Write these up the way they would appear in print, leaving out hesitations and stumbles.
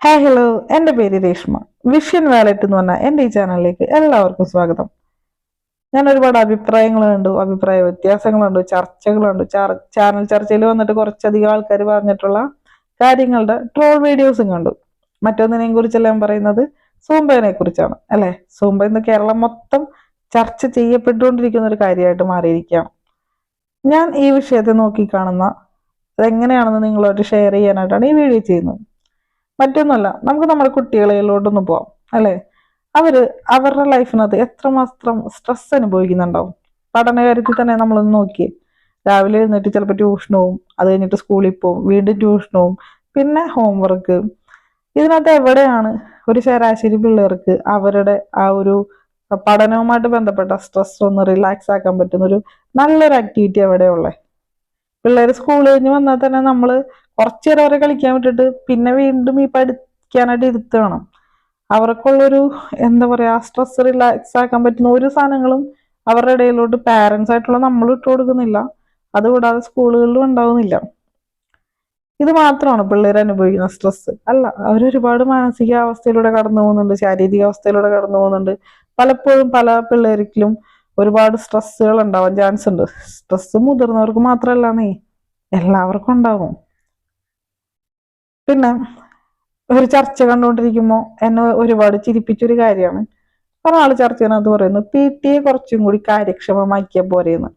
Hi hello, എൻ്റെ പേര് Reshma. Vision wallet എന്ന് പറഞ്ഞാൽ എൻ്റെ ഈ ചാനലിലേക്ക് എല്ലാവർക്കും സ്വാഗതം. ഞാൻ ഒരുപാട് അഭിപ്രായങ്ങൾ കണ്ടു, അഭിപ്രായ വ്യത്യാസങ്ങളുണ്ട്, ചർച്ചകളുണ്ട്. ചാനൽ ചർച്ചയിൽ വന്നിട്ട് കുറച്ചധികം ആൾക്കാർ പറഞ്ഞിട്ടുള്ള കാര്യങ്ങളുടെ ട്രോൾ വീഡിയോസും കണ്ടു. മറ്റൊന്നിനെയും കുറിച്ചെല്ലാം പറയുന്നത് സൂംബയെ കുറിച്ചാണ് അല്ലെ. സൂംബ ഇന്ന് കേരളം മൊത്തം ചർച്ച ചെയ്യപ്പെട്ടുകൊണ്ടിരിക്കുന്ന ഒരു കാര്യമായിട്ട് മാറിയിരിക്കുകയാണ്. ഞാൻ ഈ വിഷയത്തെ നോക്കിക്കാണുന്ന അതെങ്ങനെയാണെന്ന് നിങ്ങളോട് ഷെയർ ചെയ്യാനായിട്ടാണ് ഈ വീഡിയോ ചെയ്യുന്നത്. മറ്റൊന്നുമല്ല, നമുക്ക് നമ്മുടെ കുട്ടികളിലോട്ടൊന്ന് പോവാം അല്ലെ. അവര് അവരുടെ ലൈഫിനകത്ത് എത്രമാത്രം സ്ട്രെസ് അനുഭവിക്കുന്നുണ്ടാവും. പഠനകാര്യത്തിൽ തന്നെ നമ്മളൊന്ന് നോക്കിയേ. രാവിലെ എഴുന്നേറ്റ് ചിലപ്പോൾ ട്യൂഷന് പോവും, അത് കഴിഞ്ഞിട്ട് സ്കൂളിൽ പോവും, വീണ്ടും ട്യൂഷന് പോവും, പിന്നെ ഹോംവർക്ക്. ഇതിനകത്ത് എവിടെയാണ് ഒരു ശരാശരി പിള്ളേർക്ക് അവരുടെ ആ ഒരു പഠനവുമായിട്ട് ബന്ധപ്പെട്ട സ്ട്രെസ് ഒന്ന് റിലാക്സ് ആക്കാൻ പറ്റുന്ന ഒരു നല്ലൊരു ആക്ടിവിറ്റി എവിടെയുള്ളത്? പിള്ളേർ സ്കൂൾ കഴിഞ്ഞ് വന്നാൽ തന്നെ നമ്മൾ കുറച്ചു നേരം അവരെ കളിക്കാൻ വിട്ടിട്ട് പിന്നെ വീണ്ടും ഈ പഠിക്കാനായിട്ട് ഇരുത്തണം. അവർക്കുള്ളൊരു എന്താ പറയാ, സ്ട്രെസ് റിലാക്സ് ആക്കാൻ പറ്റുന്ന ഒരു സാധനങ്ങളും അവരുടെ ഇടയിലോട്ട് പാരൻസ് ആയിട്ടുള്ള നമ്മൾ ഇട്ട് കൊടുക്കുന്നില്ല. അതുകൂടാതെ സ്കൂളുകളിലും ഉണ്ടാവുന്നില്ല. ഇത് മാത്രമാണ് പിള്ളേർ അനുഭവിക്കുന്ന സ്ട്രെസ് അല്ല, അവരൊരുപാട് മാനസികാവസ്ഥയിലൂടെ കടന്നു പോകുന്നുണ്ട്, ശാരീരിക അവസ്ഥയിലൂടെ കടന്നു പോകുന്നുണ്ട്. പലപ്പോഴും പല പിള്ളേരിലും ഒരുപാട് സ്ട്രെസ്സുകൾ ഉണ്ടാവാൻ ചാൻസ് ഉണ്ട്. സ്ട്രെസ് മുതിർന്നവർക്ക് മാത്രമല്ല, എല്ലാവർക്കും ഉണ്ടാവും. പിന്നെ ഒരു ചർച്ച കണ്ടുകൊണ്ടിരിക്കുമ്പോൾ എന്നെ ഒരുപാട് ചിരിപ്പിച്ചൊരു കാര്യമാണ്. ഒരാൾ ചർച്ചയിനകത്ത് പറയുന്നു PT കുറച്ചും കൂടി കാര്യക്ഷമമാക്കിയ പോരെയെന്ന്.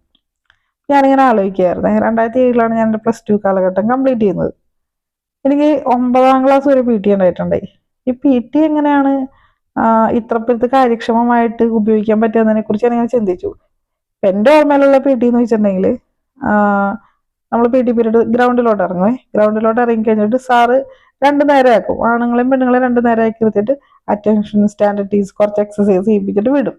ഞാനിങ്ങനെ ആലോചിക്കുകയായിരുന്നു. 2007 ഞാൻ എൻ്റെ +2 കാലഘട്ടം കംപ്ലീറ്റ് ചെയ്യുന്നത്. എനിക്ക് 9ാം ക്ലാസ് വരെ PT ഉണ്ടായിട്ടുണ്ടായി. ഈ PT എങ്ങനെയാണ് ഇത്രപ്പുറത്ത് കാര്യക്ഷമമായിട്ട് ഉപയോഗിക്കാൻ പറ്റുന്നതിനെ കുറിച്ച് ഞാൻ ചിന്തിച്ചു. എൻ്റെ ഓർമ്മയിലുള്ള PT എന്ന് വെച്ചിട്ടുണ്ടെങ്കിൽ, നമ്മൾ PT പീരീഡ് ഗ്രൗണ്ടിലോട്ട് ഇറങ്ങി കഴിഞ്ഞിട്ട് സാറ് 2 നേരം ആക്കും. ആണുങ്ങളെയും പെണ്ണുങ്ങളെയും 2 നേരം ആക്കി എടുത്തിട്ട് അറ്റൻഷൻ, സ്റ്റാൻഡർഡീസ്, കുറച്ച് എക്സസൈസ് ചെയ്യിപ്പിച്ചിട്ട് വിടും.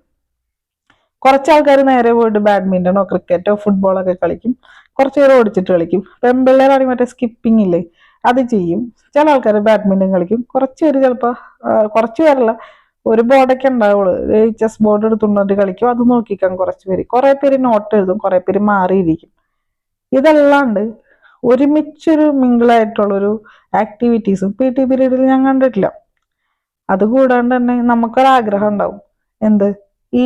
കുറച്ച് ആൾക്കാർ നേരെ പോയിട്ട് ബാഡ്മിന്റണോ ക്രിക്കറ്റോ ഫുട്ബോളൊക്കെ കളിക്കും, കുറച്ച് പേര് ഓടിച്ചിട്ട് കളിക്കും. പെൺപിള്ളേരാണെങ്കിൽ മറ്റേ സ്കിപ്പിംഗ് ഇല്ലേ, അത് ചെയ്യും. ചില ആൾക്കാർ ബാഡ്മിന്റൺ കളിക്കും. കുറച്ച് പേര് ചിലപ്പോൾ, കുറച്ച് പേരല്ല, ഒരു ബോർഡൊക്കെ ഉണ്ടാവുള്ളൂ, ചെസ് ബോർഡ് എടുത്തുകൊണ്ടിട്ട് കളിക്കും. അത് നോക്കിക്കാൻ കുറച്ച് പേര്, കുറെ പേര് നോട്ട് എഴുതും, കുറെ പേര് മാറിയിരിക്കും. ഇതല്ലാണ്ട് ഒരുമിച്ചൊരു മിങ്കിളായിട്ടുള്ളൊരു ആക്ടിവിറ്റീസും PT പീരീഡിൽ ഞാൻ കണ്ടിട്ടില്ല. അതുകൂടാണ്ട് തന്നെ നമുക്കൊരാഗ്രഹം ഉണ്ടാവും, എന്ത്, ഈ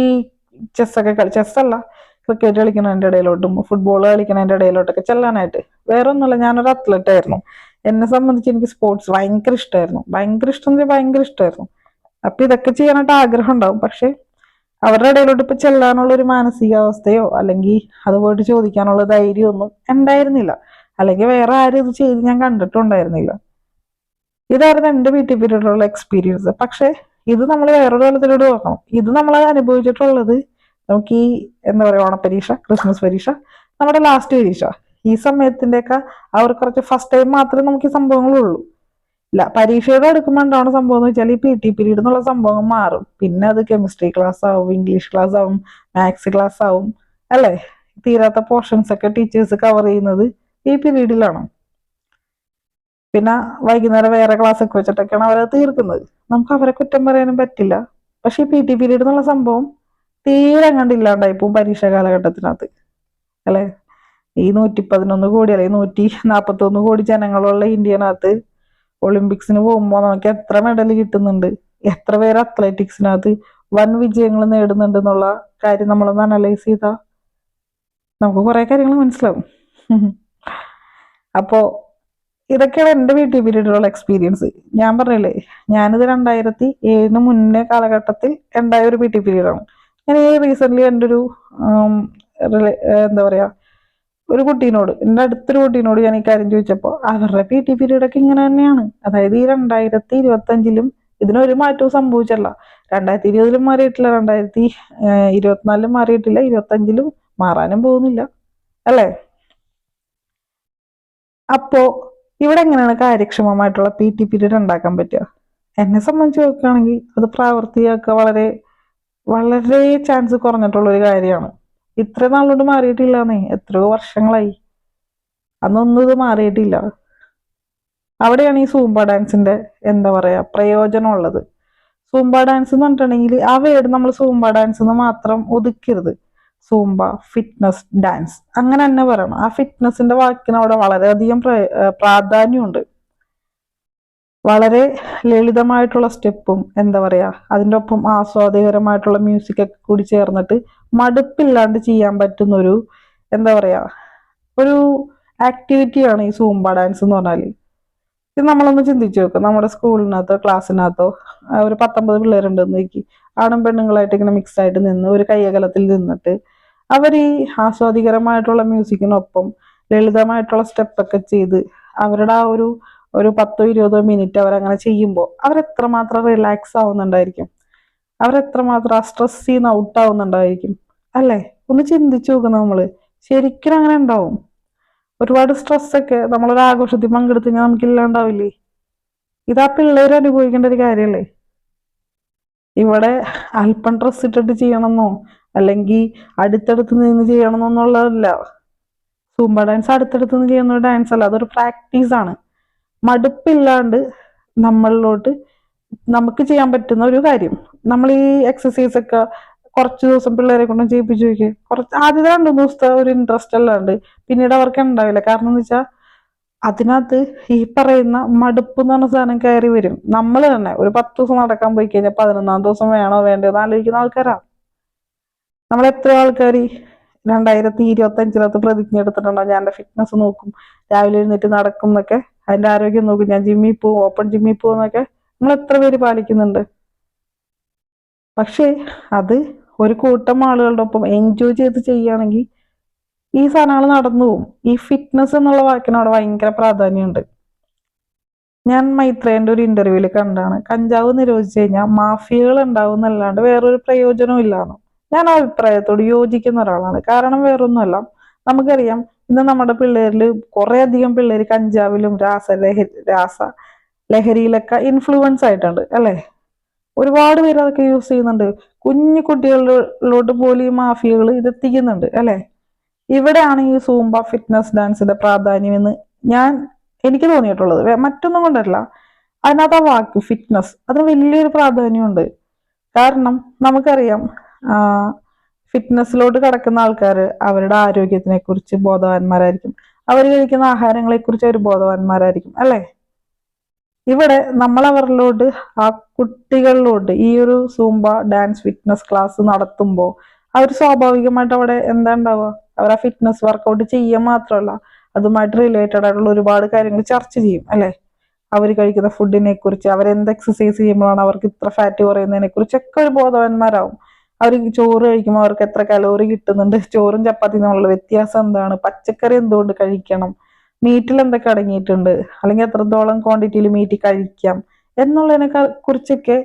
ചെസ്സല്ല, ക്രിക്കറ്റ് കളിക്കുന്നതിൻ്റെ ഇടയിലോട്ടും ഫുട്ബോൾ കളിക്കുന്നതിൻ്റെ ഇടയിലോട്ടൊക്കെ ചെല്ലാനായിട്ട്. വേറെ ഒന്നുമല്ല, ഞാനൊരു അത്ലറ്റ് ആയിരുന്നു. എന്നെ സംബന്ധിച്ച് എനിക്ക് സ്പോർട്സ് ഭയങ്കര ഇഷ്ടമായിരുന്നു. ഭയങ്കര ഇഷ്ടമായിരുന്നു. അപ്പൊ ഇതൊക്കെ ചെയ്യാനായിട്ട് ആഗ്രഹം ഉണ്ടാവും. പക്ഷെ അവരുടെ ഇടയിലോട്ട് ഇപ്പൊ ചെല്ലാനുള്ള ഒരു മാനസികാവസ്ഥയോ അല്ലെങ്കിൽ അത് പോയിട്ട് ചോദിക്കാനുള്ള ധൈര്യമൊന്നും ഉണ്ടായിരുന്നില്ല. അല്ലെങ്കിൽ വേറെ ആരും ഇത് ചെയ്ത് ഞാൻ കണ്ടിട്ടുണ്ടായിരുന്നില്ല. ഇതായിരുന്നു എൻ്റെ PT പീരീഡിലുള്ള എക്സ്പീരിയൻസ്. പക്ഷെ ഇത് നമ്മൾ വേറൊരു തലത്തിലൂടെ നോക്കണം. ഇത് നമ്മൾ അനുഭവിച്ചിട്ടുള്ളത് നമുക്ക് ഈ എന്താ പറയുക, ഓണപ്പരീക്ഷ, ക്രിസ്മസ് പരീക്ഷ, നമ്മുടെ ലാസ്റ്റ് പരീക്ഷ, ഈ സമയത്തിൻ്റെയൊക്കെ അവർ കുറച്ച് ഫസ്റ്റ് ടൈം മാത്രമേ നമുക്ക് ഈ സംഭവങ്ങളുള്ളൂ. ഇല്ല, പരീക്ഷയുടെ എടുക്കുമ്പോണ്ടാണ് സംഭവം എന്ന് വെച്ചാൽ ഈ PT പീരീഡ് എന്നുള്ള സംഭവം മാറും. പിന്നെ അത് കെമിസ്ട്രി ക്ലാസ് ആവും, ഇംഗ്ലീഷ് ക്ലാസ് ആവും, മാത്സ് ക്ലാസ് ആവും അല്ലേ. തീരാത്ത പോർഷൻസ് ഒക്കെ ടീച്ചേഴ്സ് കവർ ചെയ്യുന്നത് ഈ പീരീഡിലാണ്. പിന്നെ വൈകുന്നേരം വേറെ ക്ലാസ് ഒക്കെ വെച്ചിട്ടൊക്കെയാണ് അവരത് തീർക്കുന്നത്. നമുക്ക് അവരെ കുറ്റം പറയാനും പറ്റില്ല. പക്ഷെ ഈ PT പീരീഡ് എന്നുള്ള സംഭവം തീരെ കണ്ടില്ലാണ്ടായിപ്പോ പരീക്ഷ കാലഘട്ടത്തിനകത്ത് അല്ലെ. ഈ 111 കോടി അല്ലെങ്കിൽ 141 കോടി ജനങ്ങളുള്ള ഇന്ത്യനകത്ത് ഒളിമ്പിക്സിന് പോകുമ്പോൾ നമുക്ക് എത്ര മെഡൽ കിട്ടുന്നുണ്ട്, എത്ര പേര് അത്ലറ്റിക്സിനകത്ത് വൻ വിജയങ്ങൾ നേടുന്നുണ്ട് എന്നുള്ള കാര്യം നമ്മളൊന്ന് അനലൈസ് ചെയ്താൽ നമുക്ക് കുറെ കാര്യങ്ങൾ മനസ്സിലാവും. അപ്പോ ഇതൊക്കെയാണ് എൻ്റെ PT പീരീഡിലുള്ള എക്സ്പീരിയൻസ്. ഞാൻ പറഞ്ഞില്ലേ, ഞാനിത് 2007 മുന്നേ കാലഘട്ടത്തിൽ ഉണ്ടായ ഒരു PT പീരീഡാണ്. ഞാൻ റീസെന്റ് എൻ്റെ ഒരു എന്താ പറയാ, ഒരു കുട്ടീനോട്, എൻ്റെ അടുത്തൊരു കുട്ടീനോട് ഞാൻ ഈ കാര്യം ചോദിച്ചപ്പോൾ അവരുടെ PT പീരീഡൊക്കെ ഇങ്ങനെ തന്നെയാണ്. അതായത് ഈ 2025 ഇതിനൊരു മാറ്റവും സംഭവിച്ചല്ല. 2020 മാറിയിട്ടില്ല, 2024 മാറിയിട്ടില്ല, 2025 മാറാനും പോകുന്നില്ല അല്ലേ. അപ്പോ ഇവിടെ എങ്ങനെയാണ് കാര്യക്ഷമമായിട്ടുള്ള PT പീരീഡ് ഉണ്ടാക്കാൻ പറ്റുക? എന്നെ സംബന്ധിച്ച് നോക്കുകയാണെങ്കിൽ അത് പ്രാവർത്തികമാക്കുക വളരെ വളരെ ചാൻസ് കുറഞ്ഞിട്ടുള്ള ഒരു കാര്യമാണ്. ഇത്ര നാളോട് മാറിയിട്ടില്ലെന്നേ, എത്രയോ വർഷങ്ങളായി, അന്നൊന്നും ഇത് മാറിയിട്ടില്ല. അവിടെയാണ് ഈ സൂംബ ഡാൻസിന്റെ എന്താ പറയാ പ്രയോജനം ഉള്ളത്. സൂംബ ഡാൻസ് എന്ന് പറഞ്ഞിട്ടുണ്ടെങ്കിൽ ആ വേർഡ് നമ്മൾ സൂംബ ഡാൻസ് എന്ന് മാത്രം ഒതുക്കരുത്. സൂംബ ഫിറ്റ്നസ് ഡാൻസ് അങ്ങനെ തന്നെ പറയണം. ആ ഫിറ്റ്നസിന്റെ വാക്കിന് അവിടെ വളരെയധികം പ്രാധാന്യമുണ്ട്. വളരെ ലളിതമായിട്ടുള്ള സ്റ്റെപ്പും എന്താ പറയാ അതിൻ്റെ ഒപ്പം ആസ്വാദികരമായിട്ടുള്ള മ്യൂസിക് ഒക്കെ കൂടി ചേർന്നിട്ട് മടുപ്പില്ലാണ്ട് ചെയ്യാൻ പറ്റുന്ന ഒരു എന്താ പറയാ ഒരു ആക്ടിവിറ്റിയാണ് ഈ സൂംബ ഡാൻസ് എന്ന് പറഞ്ഞാല്. ഇത് നമ്മളൊന്ന് ചിന്തിച്ചു നോക്കും, നമ്മുടെ സ്കൂളിനകത്തോ ക്ലാസ്സിനകത്തോ ഒരു 19 പിള്ളേരുണ്ടെന്ന് നോക്കി, ആണും പെണ്ണുങ്ങളായിട്ട് ഇങ്ങനെ മിക്സ് ആയിട്ട് നിന്ന് ഒരു കയ്യകലത്തിൽ നിന്നിട്ട് അവർ ഈ ആസ്വാദികരമായിട്ടുള്ള മ്യൂസിക്കിനൊപ്പം ലളിതമായിട്ടുള്ള സ്റ്റെപ്പൊക്കെ ചെയ്ത് അവരുടെ ആ ഒരു 10-20 മിനിറ്റ് അവരങ്ങനെ ചെയ്യുമ്പോൾ അവരെത്രമാത്രം റിലാക്സ് ആവുന്നുണ്ടായിരിക്കും, അവരെത്രമാത്രം ആ സ്ട്രെസ്സിൽ നിന്ന് ഔട്ട് ആവുന്നുണ്ടായിരിക്കും അല്ലേ? ഒന്ന് ചിന്തിച്ചു നോക്കും നമ്മള്, ശരിക്കും അങ്ങനെ ഉണ്ടാവും. ഒരുപാട് സ്ട്രെസ്സൊക്കെ നമ്മളൊരു ആഘോഷത്തിൽ പങ്കെടുത്തു കഴിഞ്ഞാൽ നമുക്ക് ഇല്ലാണ്ടാവില്ലേ? ഇതാ പിള്ളേർ അനുഭവിക്കേണ്ട ഒരു കാര്യമല്ലേ? ഇവിടെ അല്പം ഡ്രസ് ഇട്ടിട്ട് ചെയ്യണമെന്നോ അല്ലെങ്കിൽ അടുത്തടുത്ത് നിന്ന് ചെയ്യണമെന്നുള്ളതല്ല. സൂംബ ഡാൻസ് അടുത്തടുത്ത് നിന്ന് ചെയ്യുന്ന ഒരു ഡാൻസ് അല്ല, അതൊരു പ്രാക്ടീസ് ആണ്. മടുപ്പില്ലാണ്ട് നമ്മളിലോട്ട് നമുക്ക് ചെയ്യാൻ പറ്റുന്ന ഒരു കാര്യം. നമ്മൾ ഈ എക്സസൈസ് ഒക്കെ കുറച്ച് ദിവസം പിള്ളേരെ കൊണ്ടും ചെയ്യിപ്പിച്ചു നോക്കി, കുറച്ച് ആദ്യത്തെ 2 ദിവസത്തെ ഒരു ഇൻട്രസ്റ്റ് അല്ലാണ്ട് പിന്നീട് അവർക്ക് ഉണ്ടാവില്ല. കാരണം എന്ന് വെച്ചാൽ അതിനകത്ത് ഈ പറയുന്ന മടുപ്പ് എന്ന് പറഞ്ഞ സാധനം കയറി വരും. നമ്മൾ തന്നെ ഒരു 10 ദിവസം നടക്കാൻ പോയി കഴിഞ്ഞാൽ 11-ാം ദിവസം വേണോ വേണ്ടോ എന്ന് ആലോചിക്കുന്ന ആൾക്കാരാ നമ്മൾ. എത്ര ആൾക്കാർ 2025 പ്രതിജ്ഞ എടുത്തിട്ടുണ്ടോ, ഞാൻ എൻ്റെ ഫിറ്റ്നസ് നോക്കും, രാവിലെ എഴുന്നേറ്റ് നടക്കും എന്നൊക്കെ, അതിന്റെ ആരോഗ്യം നോക്കും, ഞാൻ ജിമ്മിൽ പോകും, ഓപ്പൺ ജിമ്മിൽ പോകും എന്നൊക്കെ നമ്മൾ എത്ര പേര് പാലിക്കുന്നുണ്ട്? പക്ഷേ അത് ഒരു കൂട്ടം ആളുകളുടെ ഒപ്പം എൻജോയ് ചെയ്ത് ചെയ്യുകയാണെങ്കിൽ ഈ സാധനങ്ങൾ നടന്നു പോകും. ഈ ഫിറ്റ്നസ് എന്നുള്ള വാക്കിനോട് ഭയങ്കര പ്രാധാന്യമുണ്ട്. ഞാൻ മൈത്രേന്റെ ഒരു ഇന്റർവ്യൂവിൽ കണ്ടാണ്, കഞ്ചാവ് നിരോധിച്ചു കഴിഞ്ഞാൽ മാഫിയകൾ ഉണ്ടാവും എന്നല്ലാണ്ട് വേറൊരു പ്രയോജനവും ഇല്ലാന്ന്. ഞാൻ ആ അഭിപ്രായത്തോട് യോജിക്കുന്ന ഒരാളാണ്. കാരണം വേറൊന്നുമല്ല, നമുക്കറിയാം ഇന്ന് നമ്മുടെ പിള്ളേരിൽ കുറെ അധികം പിള്ളേർ കഞ്ചാവിലും രാസ ലഹരിയിലൊക്കെ ഇൻഫ്ലുവൻസ് ആയിട്ടുണ്ട് അല്ലെ? ഒരുപാട് പേര് അതൊക്കെ യൂസ് ചെയ്യുന്നുണ്ട്. കുഞ്ഞു കുട്ടികളിലോട്ട് പോലും ഈ മാഫിയകൾ ഇതെത്തിക്കുന്നുണ്ട് അല്ലെ? ഇവിടെയാണ് ഈ സൂംബ ഫിറ്റ്നസ് ഡാൻസിന്റെ പ്രാധാന്യം എന്ന് എനിക്ക് തോന്നിയിട്ടുള്ളത്. മറ്റൊന്നും കൊണ്ടല്ല, അതിനകത്ത് ആ വാക്ക് ഫിറ്റ്നസ് അതിന് വലിയൊരു പ്രാധാന്യമുണ്ട്. കാരണം നമുക്കറിയാം ഫിറ്റ്നസ്സിലോട്ട് കടക്കുന്ന ആൾക്കാർ അവരുടെ ആരോഗ്യത്തിനെ കുറിച്ച് ബോധവാന്മാരായിരിക്കും, അവർ കഴിക്കുന്ന ആഹാരങ്ങളെ കുറിച്ച് അവർ ബോധവാന്മാരായിരിക്കും അല്ലെ? ഇവിടെ നമ്മൾ അവരിലോട്ട് ആ കുട്ടികളിലോട്ട് ഈ ഒരു സൂംബ ഡാൻസ് ഫിറ്റ്നസ് ക്ലാസ് നടത്തുമ്പോൾ അവർ സ്വാഭാവികമായിട്ട് അവിടെ എന്താ ഉണ്ടാവുക, അവർ ആ ഫിറ്റ്നസ് വർക്കൗട്ട് ചെയ്യുക മാത്രമല്ല അതുമായിട്ട് റിലേറ്റഡ് ആയിട്ടുള്ള ഒരുപാട് കാര്യങ്ങൾ ചർച്ച ചെയ്യും അല്ലെ? അവർ കഴിക്കുന്ന ഫുഡിനെ കുറിച്ച്, അവരെന്ത് എക്സസൈസ് ചെയ്യുമ്പോഴാണ് അവർക്ക് ഇത്ര ഫാറ്റ് കുറയുന്നതിനെ കുറിച്ചൊക്കെ ഒരു ബോധവാന്മാരാവും. അവർ ചോറ് കഴിക്കുമ്പോൾ അവർക്ക് എത്ര കലോറി കിട്ടുന്നുണ്ട്, ചോറും ചപ്പാത്തിയും തമ്മിലുള്ള വ്യത്യാസം എന്താണ്, പച്ചക്കറി എന്തുകൊണ്ട് കഴിക്കണം, മീറ്റിൽ എന്തൊക്കെ അടങ്ങിയിട്ടുണ്ട്, അല്ലെങ്കിൽ എത്രത്തോളം ക്വാണ്ടിറ്റിയിൽ മീറ്റ് കഴിക്കാം എന്നുള്ളതിനെ കുറിച്ചൊക്കെ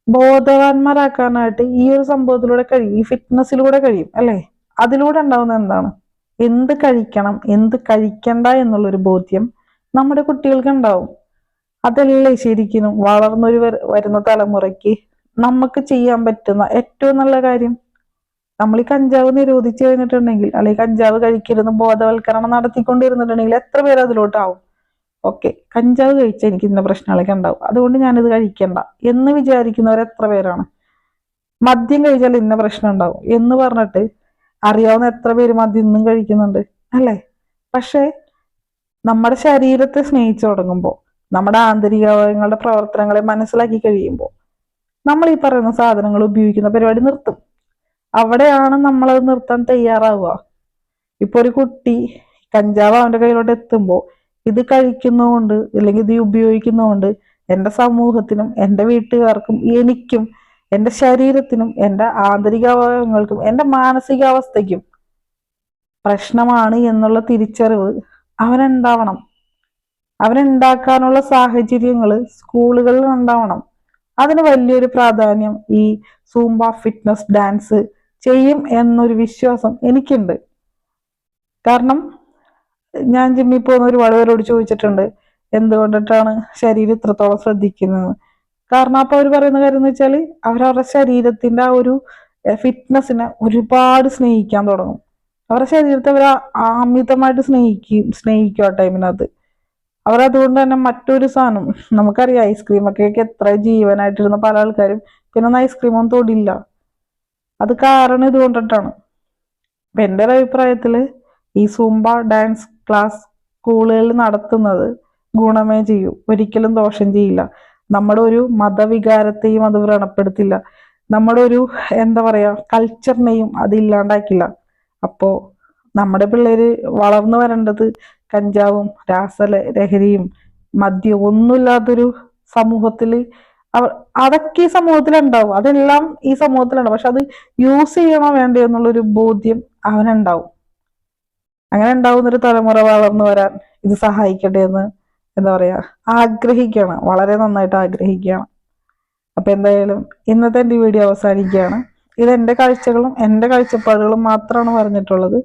ബോധവാന്മാരാക്കാനായിട്ട് ഈ ഒരു സംഭവത്തിലൂടെ കഴിയും, ഈ ഫിറ്റ്നസ്സിലൂടെ കഴിയും അല്ലെ? അതിലൂടെ ഉണ്ടാവുന്ന എന്താണ്, എന്ത് കഴിക്കണം എന്ത് കഴിക്കണ്ട എന്നുള്ളൊരു ബോധ്യം നമ്മുടെ കുട്ടികൾക്ക് ഉണ്ടാവും. അതല്ലേ ശരിക്കും വളർന്നൊരു വരുന്ന തലമുറയ്ക്ക് നമുക്ക് ചെയ്യാൻ പറ്റുന്ന ഏറ്റവും നല്ല കാര്യം. നമ്മൾ ഈ കഞ്ചാവ് നിരോധിച്ചു കഴിഞ്ഞിട്ടുണ്ടെങ്കിൽ, അല്ലെങ്കിൽ കഞ്ചാവ് കഴിക്കരുന്ന് ബോധവൽക്കരണം നടത്തിക്കൊണ്ടിരുന്നിട്ടുണ്ടെങ്കിൽ എത്ര പേര് അതിലോട്ടാവും? ഓക്കെ, കഞ്ചാവ് കഴിച്ചാൽ എനിക്ക് ഇന്ന പ്രശ്നങ്ങളൊക്കെ ഉണ്ടാവും, അതുകൊണ്ട് ഞാനിത് കഴിക്കണ്ട എന്ന് വിചാരിക്കുന്നവർ എത്ര പേരാണ്? മദ്യം കഴിച്ചാൽ ഇന്ന പ്രശ്നം ഉണ്ടാവും എന്ന് പറഞ്ഞിട്ട് അറിയാവുന്ന എത്ര പേര് മദ്യം ഇന്നും കഴിക്കുന്നുണ്ട് അല്ലേ? പക്ഷേ നമ്മുടെ ശരീരത്തെ സ്നേഹിച്ചു തുടങ്ങുമ്പോൾ, നമ്മുടെ ആന്തരിക അവയവങ്ങളുടെ പ്രവർത്തനങ്ങളെ മനസ്സിലാക്കി കഴിയുമ്പോൾ നമ്മൾ ഈ പറയുന്ന സാധനങ്ങൾ ഉപയോഗിക്കുന്ന പരിപാടി നിർത്തും. അവിടെയാണ് നമ്മളത് നിർത്താൻ തയ്യാറാവുക. ഇപ്പൊ ഒരു കുട്ടി കഞ്ചാവ് അവന്റെ കയ്യിലോട്ട് എത്തുമ്പോൾ ഇത് കഴിക്കുന്നതുകൊണ്ട് അല്ലെങ്കിൽ ഇത് ഉപയോഗിക്കുന്നതുകൊണ്ട് എൻ്റെ സമൂഹത്തിനും എൻ്റെ വീട്ടുകാർക്കും എനിക്കും എൻ്റെ ശരീരത്തിനും എൻ്റെ ആന്തരിക അവയവങ്ങൾക്കും എൻ്റെ മാനസികാവസ്ഥയ്ക്കും പ്രശ്നമാണ് എന്നുള്ള തിരിച്ചറിവ് അവനുണ്ടാവണം. അവനുണ്ടാക്കാനുള്ള സാഹചര്യങ്ങൾ സ്കൂളുകളിൽ ഉണ്ടാവണം. അതിന് വലിയൊരു പ്രാധാന്യം ഈ സൂംബ ഫിറ്റ്നസ് ഡാൻസ് ചെയ്യും എന്നൊരു വിശ്വാസം എനിക്കുണ്ട്. കാരണം ഞാൻ ജിമ്മിൽ പോകുന്ന ഒരുപാട് പേരോട് ചോദിച്ചിട്ടുണ്ട് എന്തുകൊണ്ടിട്ടാണ് ശരീരം ഇത്രത്തോളം ശ്രദ്ധിക്കുന്നത്. കാരണം അപ്പൊ അവർ പറയുന്ന കാര്യം എന്ന് വെച്ചാൽ അവരവരുടെ ശരീരത്തിന്റെ ആ ഒരു ഫിറ്റ്നസിനെ ഒരുപാട് സ്നേഹിക്കാൻ തുടങ്ങും. അവരുടെ ശരീരത്തെ അവർ അമിതമായിട്ട് സ്നേഹിക്കും ആ ടൈമിനകത്ത്. അവരതുകൊണ്ട് തന്നെ മറ്റൊരു സാധനം, നമുക്കറിയാം ഐസ്ക്രീം ഒക്കെ എത്ര ജീവനായിട്ടിരുന്ന പല ആൾക്കാരും പിന്നെ ഒന്നും ഐസ്ക്രീം ഒന്നും തൊടില്ല. അത് കാരണം ഇതുകൊണ്ടിട്ടാണ്. അപ്പൊ എൻ്റെ ഒരു അഭിപ്രായത്തില് ഈ സൂംബ ഡാൻസ് ക്ലാസ് സ്കൂളുകളിൽ നടത്തുന്നത് ഗുണമേ ചെയ്യൂ, ഒരിക്കലും ദോഷം ചെയ്യില്ല. നമ്മുടെ ഒരു മതവികാരത്തെയും അത് വ്രണപ്പെടുത്തില്ല. നമ്മുടെ ഒരു എന്താ പറയാ കൾച്ചറിനെയും അത് ഇല്ലാണ്ടാക്കില്ല. അപ്പോ നമ്മുടെ പിള്ളേര് വളർന്നു വരേണ്ടത് കഞ്ചാവും രാസലഹരിയും മദ്യവും ഒന്നുമില്ലാത്തൊരു സമൂഹത്തില് അതൊക്കെ ഈ സമൂഹത്തിലുണ്ടാവും, അതെല്ലാം ഈ സമൂഹത്തിലുണ്ടാവും. പക്ഷെ അത് യൂസ് ചെയ്യണോ വേണ്ടയോ എന്നുള്ളൊരു ബോധ്യം അവനുണ്ടാവും. അങ്ങനെ ഉണ്ടാവുന്നൊരു തലമുറ വളർന്നു വരാൻ ഇത് സഹായിക്കട്ടെ എന്ന് എന്താ പറയാ ആഗ്രഹിക്കുകയാണ്, വളരെ നന്നായിട്ട് ആഗ്രഹിക്കുകയാണ്. അപ്പൊ എന്തായാലും ഇന്നത്തെ എൻ്റെ വീഡിയോ അവസാനിക്കുകയാണ്. ഇത് എൻ്റെ കാഴ്ചകളും എൻ്റെ കാഴ്ചപ്പാടുകളും മാത്രമാണ് പറഞ്ഞിട്ടുള്ളത്.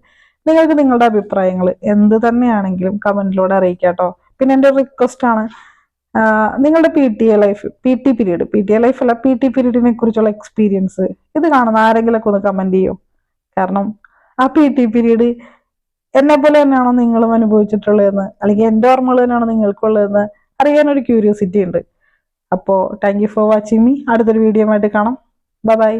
നിങ്ങൾക്ക് നിങ്ങളുടെ അഭിപ്രായങ്ങൾ എന്ത് തന്നെയാണെങ്കിലും കമന്റിലൂടെ അറിയിക്കാട്ടോ. പിന്നെ എൻ്റെ റിക്വസ്റ്റ് ആണ്, നിങ്ങളുടെ പി ടി പീരീഡിനെ കുറിച്ചുള്ള എക്സ്പീരിയൻസ് ഇത് കാണുന്ന ആരെങ്കിലൊക്കെ ഒന്ന് കമന്റ് ചെയ്യോ. കാരണം ആ പി ടി പീരീഡ് എന്നെ പോലെ തന്നെയാണോ നിങ്ങളും അനുഭവിച്ചിട്ടുള്ളതെന്ന്, അല്ലെങ്കിൽ എൻ്റെ ഓർമ്മകൾ തന്നെയാണോ നിങ്ങൾക്കുള്ളതെന്ന് അറിയാനൊരു ക്യൂരിയോസിറ്റി ഉണ്ട്. അപ്പോൾ thank you for watching me. അടുത്തൊരു വീഡിയോ ആയിട്ട് കാണാം. ബൈ.